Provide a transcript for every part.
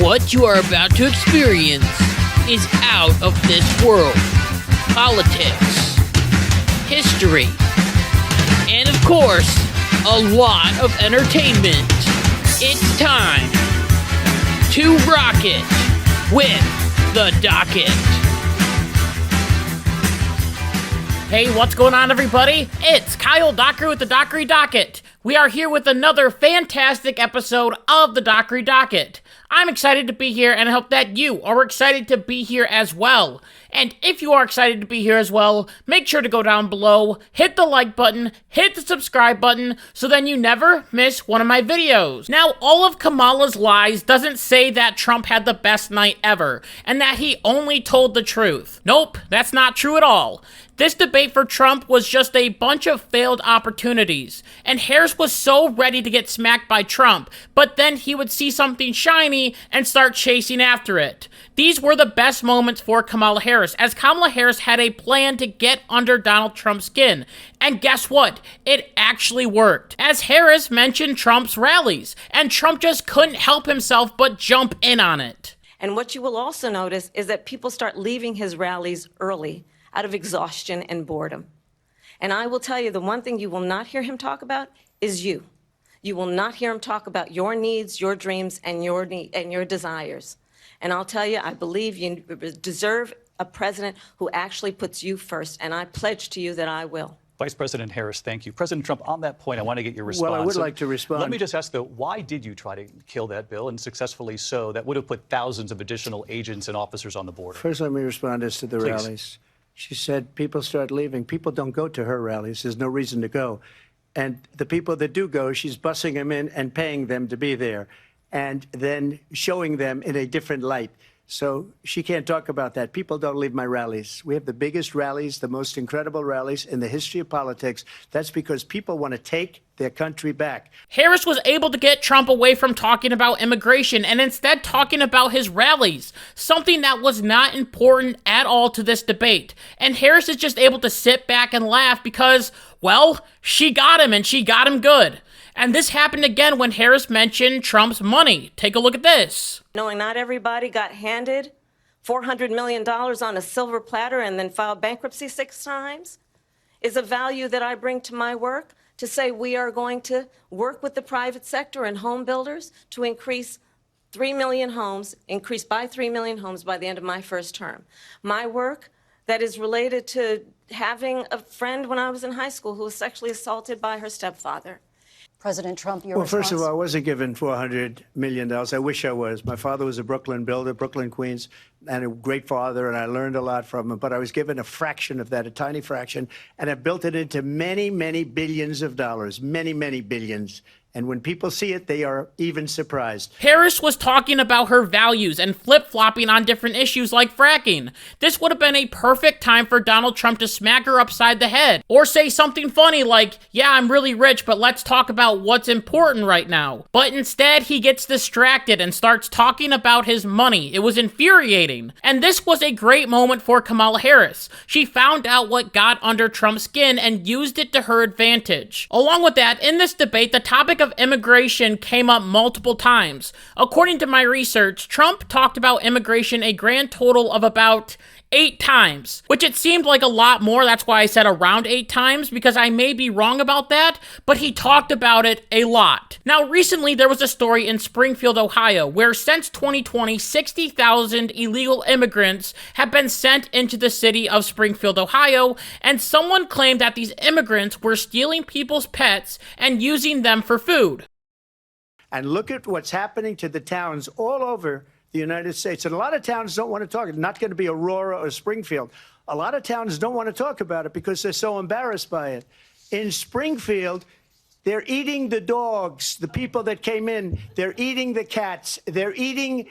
What you are about to experience is out of this world. Politics, history, and of course, a lot of entertainment. It's time to rock it with the Docket. Hey, what's going on, everybody? It's Kyle Dockery with the Dockery Docket. We are here with another fantastic episode of the Dockery Docket. I'm excited to be here, and I hope that you are excited to be here as well. And if you are excited to be here as well, make sure to go down below, hit the like button, hit the subscribe button, so then you never miss one of my videos. Now, all of Kamala's lies doesn't say that Trump had the best night ever, and that he only told the truth. Nope, that's not true at all. This debate for Trump was just a bunch of failed opportunities, and Harris was so ready to get smacked by Trump, but then he would see something shiny and start chasing after it. These were the best moments for Kamala Harris, as Kamala Harris had a plan to get under Donald Trump's skin. And guess what? It actually worked, as Harris mentioned Trump's rallies, and Trump just couldn't help himself but jump in on it. And what you will also notice is that people start leaving his rallies early, out of exhaustion and boredom. And I will tell you, the one thing you will not hear him talk about is you. You will not hear him talk about your needs, your dreams, and your desires. And I'll tell you, I believe you deserve a president who actually puts you first, and I pledge to you that I will. Vice President Harris, thank you. President Trump, on that point, I want to get your response. Well, I would like to respond. Let me just ask, though, why did you try to kill that bill, and successfully so? That would have put thousands of additional agents and officers on the border. First, let me respond as to the Please. rallies. She said people start leaving. People don't go to her rallies. There's no reason to go. And the people that do go, she's bussing them in and paying them to be there, and then showing them in a different light. So she can't talk about that. People don't leave my rallies. We have the biggest rallies, the most incredible rallies in the history of politics. That's because people want to take their country back. Harris was able to get Trump away from talking about immigration and instead talking about his rallies, something that was not important at all to this debate. And Harris is just able to sit back and laugh because, well, she got him, and she got him good. And this happened again when Harris mentioned Trump's money. Take a look at this. Knowing not everybody got handed $400 million on a silver platter and then filed bankruptcy 6 times is a value that I bring to my work, to say we are going to work with the private sector and home builders to increase 3 million homes, increase by 3 million homes by the end of my first term. My work that is related to having a friend when I was in high school who was sexually assaulted by her stepfather. President Trump, your Well, response? first of all, I wasn't given $400 million. I wish I was. My father was a Brooklyn builder, Brooklyn, Queens, and a great father, and I learned a lot from him. But I was given a fraction of that, a tiny fraction, and I built it into many, many billions of dollars, many, many billions. And when people see it, they are even surprised. Harris was talking about her values and flip-flopping on different issues like fracking. This would have been a perfect time for Donald Trump to smack her upside the head, or say something funny like, yeah, I'm really rich, but let's talk about what's important right now. But instead, he gets distracted and starts talking about his money. It was infuriating. And this was a great moment for Kamala Harris. She found out what got under Trump's skin and used it to her advantage. Along with that, in this debate, the topic of immigration came up multiple times. According to my research, Trump talked about immigration a grand total of about 8 times, which it seemed like a lot more. That's why I said around 8 times, because I may be wrong about that, but he talked about it a lot. Now, recently there was a story in Springfield, Ohio, where since 2020, 60,000 illegal immigrants have been sent into the city of Springfield, Ohio, and someone claimed that these immigrants were stealing people's pets and using them for food. And look at what's happening to the towns all over the United States. And a lot of towns don't want to talk. It's not going to be Aurora or Springfield. A lot of towns don't want to talk about it because they're so embarrassed by it. In Springfield, they're eating the dogs, the people that came in. They're eating the cats. They're eating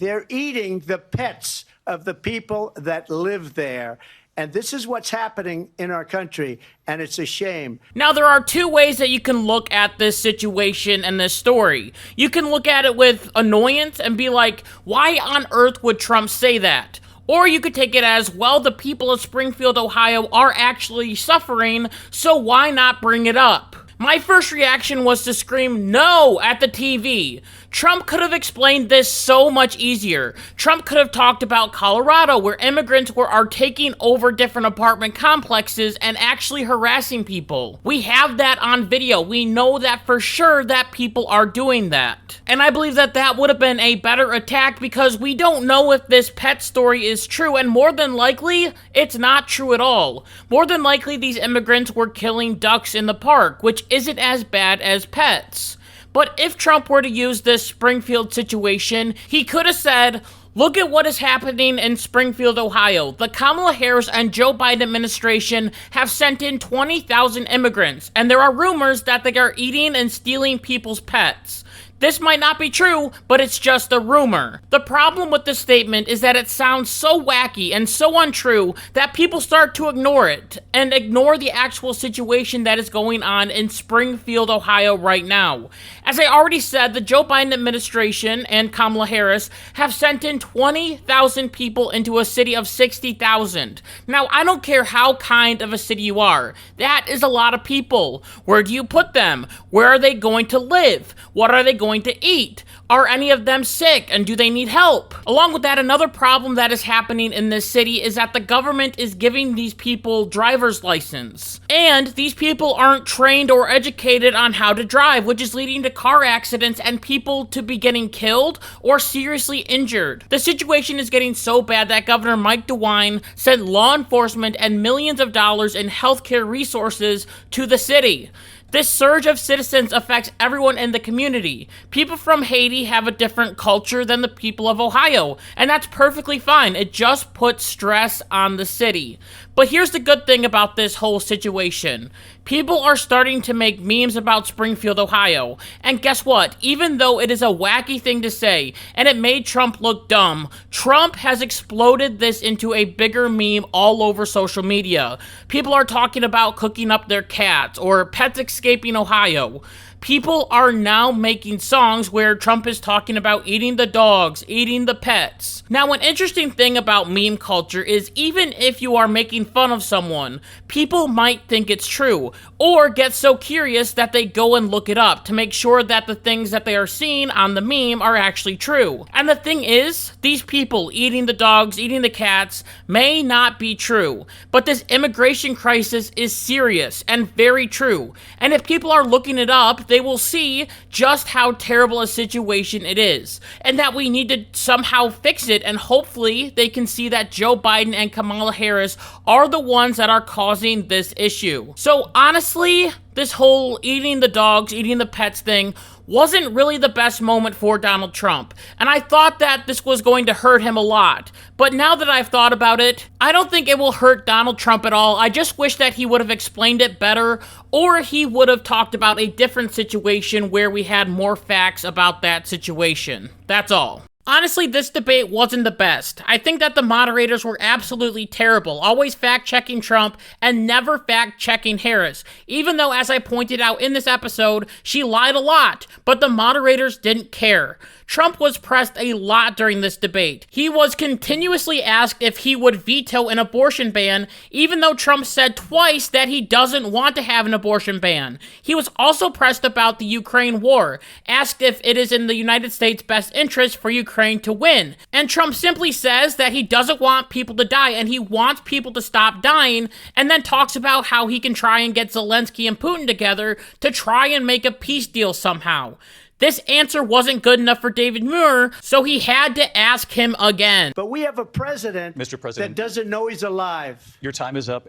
the pets of the people that live there. And this is what's happening in our country, and it's a shame. Now, there are 2 ways that you can look at this situation and this story. You can look at it with annoyance and be like, why on earth would Trump say that? Or you could take it as, well, the people of Springfield, Ohio are actually suffering, so why not bring it up? My first reaction was to scream no at the TV. Trump could have explained this so much easier. Trump could have talked about Colorado, where immigrants are taking over different apartment complexes and actually harassing people. We have that on video. We know that for sure that people are doing that. And I believe that that would have been a better attack because we don't know if this pet story is true, and more than likely, it's not true at all. More than likely, these immigrants were killing ducks in the park, which isn't as bad as pets. But if Trump were to use this Springfield situation, he could have said, look at what is happening in Springfield, Ohio. The Kamala Harris and Joe Biden administration have sent in 20,000 immigrants, and there are rumors that they are eating and stealing people's pets. This might not be true, but it's just a rumor. The problem with this statement is that it sounds so wacky and so untrue that people start to ignore it and ignore the actual situation that is going on in Springfield, Ohio right now. As I already said, the Joe Biden administration and Kamala Harris have sent in 20,000 people into a city of 60,000. Now, I don't care how kind of a city you are. That is a lot of people. Where do you put them? Where are they going to live? What are they going to eat? Are any of them sick, and do they need help? Along with that, another problem that is happening in this city is that the government is giving these people driver's license. And these people aren't trained or educated on how to drive, which is leading to car accidents and people to be getting killed or seriously injured. The situation is getting so bad that Governor Mike DeWine sent law enforcement and millions of dollars in healthcare resources to the city. This surge of citizens affects everyone in the community. People from Haiti have a different culture than the people of Ohio, and that's perfectly fine. It just puts stress on the city. But here's the good thing about this whole situation. People are starting to make memes about Springfield, Ohio. And guess what? Even though it is a wacky thing to say, and it made Trump look dumb, Trump has exploded this into a bigger meme all over social media. People are talking about cooking up their cats, or pets escaping Ohio. People are now making songs where Trump is talking about eating the dogs, eating the pets. Now, an interesting thing about meme culture is even if you are making fun of someone, people might think it's true, or get so curious that they go and look it up to make sure that the things that they are seeing on the meme are actually true. And the thing is, these people eating the dogs, eating the cats, may not be true, but this immigration crisis is serious and very true. And if people are looking it up, they will see just how terrible a situation it is, and that we need to somehow fix it, and hopefully they can see that Joe Biden and Kamala Harris are the ones that are causing this issue. So honestly, this whole eating the dogs, eating the pets thing wasn't really the best moment for Donald Trump, and I thought that this was going to hurt him a lot. But now that I've thought about it, I don't think it will hurt Donald Trump at all. I just wish that he would have explained it better, or he would have talked about a different situation where we had more facts about that situation. That's all. Honestly, this debate wasn't the best. I think that the moderators were absolutely terrible, always fact-checking Trump and never fact-checking Harris, even though, as I pointed out in this episode, she lied a lot, but the moderators didn't care. Trump was pressed a lot during this debate. He was continuously asked if he would veto an abortion ban, even though Trump said twice that he doesn't want to have an abortion ban. He was also pressed about the Ukraine war, asked if it is in the United States' best interest for Ukraine to win. And Trump simply says that he doesn't want people to die and he wants people to stop dying, and then talks about how he can try and get Zelensky and Putin together to try and make a peace deal somehow. This answer wasn't good enough for David Muir, so he had to ask him again. But we have a president, Mr. President, that doesn't know he's alive. Your time is up.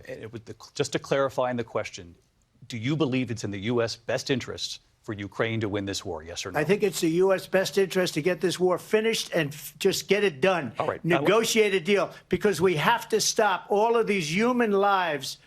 Just to clarify in the question, do you believe it's in the U.S. best interest for Ukraine to win this war, yes or no? I think it's the U.S. best interest to get this war finished and just get it done. All right. Negotiate a deal, because we have to stop all of these human lives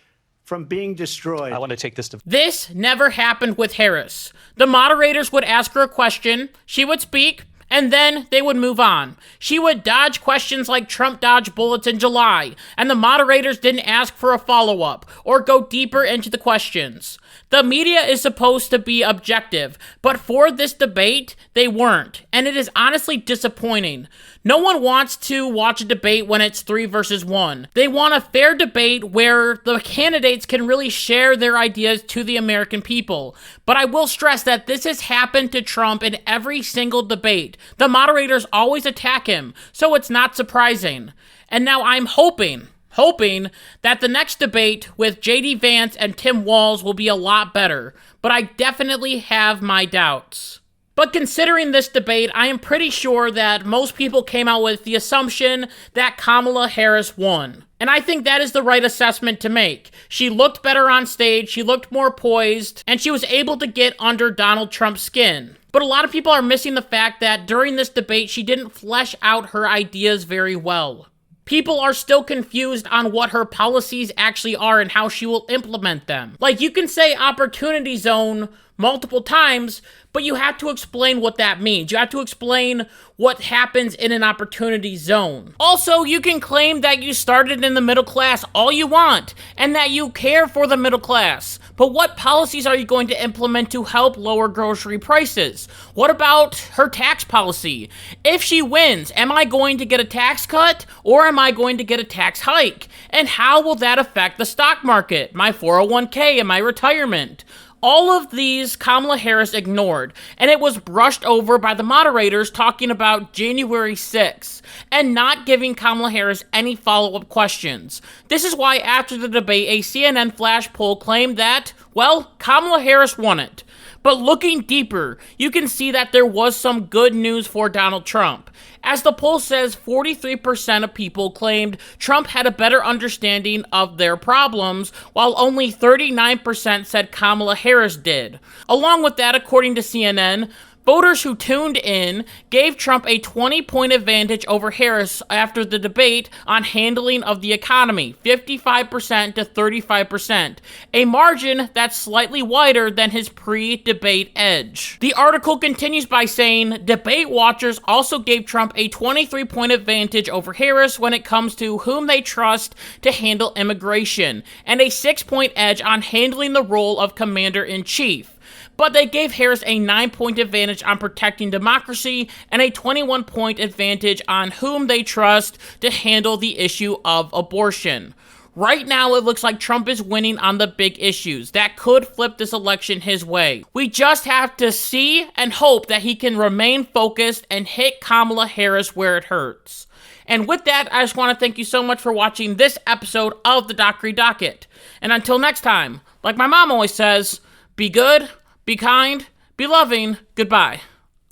from being destroyed. I want to take this to... This never happened with Harris. The moderators would ask her a question, she would speak, and then they would move on. She would dodge questions like Trump dodged bullets in July, and the moderators didn't ask for a follow-up or go deeper into the questions. The media is supposed to be objective, but for this debate, they weren't, and it is honestly disappointing. No one wants to watch a debate when it's 3 versus 1. They want a fair debate where the candidates can really share their ideas to the American people. But I will stress that this has happened to Trump in every single debate. The moderators always attack him, so it's not surprising. And now I'm hoping that the next debate with J.D. Vance and Tim Walz will be a lot better, but I definitely have my doubts. But considering this debate, I am pretty sure that most people came out with the assumption that Kamala Harris won. And I think that is the right assessment to make. She looked better on stage, she looked more poised, and she was able to get under Donald Trump's skin. But a lot of people are missing the fact that during this debate, she didn't flesh out her ideas very well. People are still confused on what her policies actually are and how she will implement them. Like, you can say opportunity zone multiple times, but you have to explain what that means. You have to explain what happens in an opportunity zone. Also, you can claim that you started in the middle class all you want, and that you care for the middle class. But what policies are you going to implement to help lower grocery prices? What about her tax policy? If she wins, am I going to get a tax cut, or am I going to get a tax hike? And how will that affect the stock market, my 401k, and my retirement? All of these Kamala Harris ignored, and it was brushed over by the moderators talking about January 6th, and not giving Kamala Harris any follow-up questions. This is why after the debate, a CNN flash poll claimed that, well, Kamala Harris won it. But looking deeper, you can see that there was some good news for Donald Trump. As the poll says, 43% of people claimed Trump had a better understanding of their problems, while only 39% said Kamala Harris did. Along with that, according to CNN, voters who tuned in gave Trump a 20-point advantage over Harris after the debate on handling of the economy, 55% to 35%, a margin that's slightly wider than his pre-debate edge. The article continues by saying, debate watchers also gave Trump a 23-point advantage over Harris when it comes to whom they trust to handle immigration, and a 6-point edge on handling the role of commander-in-chief. But they gave Harris a 9-point advantage on protecting democracy and a 21-point advantage on whom they trust to handle the issue of abortion. Right now, it looks like Trump is winning on the big issues that could flip this election his way. We just have to see and hope that he can remain focused and hit Kamala Harris where it hurts. And with that, I just want to thank you so much for watching this episode of the Dockery Docket. And until next time, like my mom always says, be good, be kind, be loving, goodbye.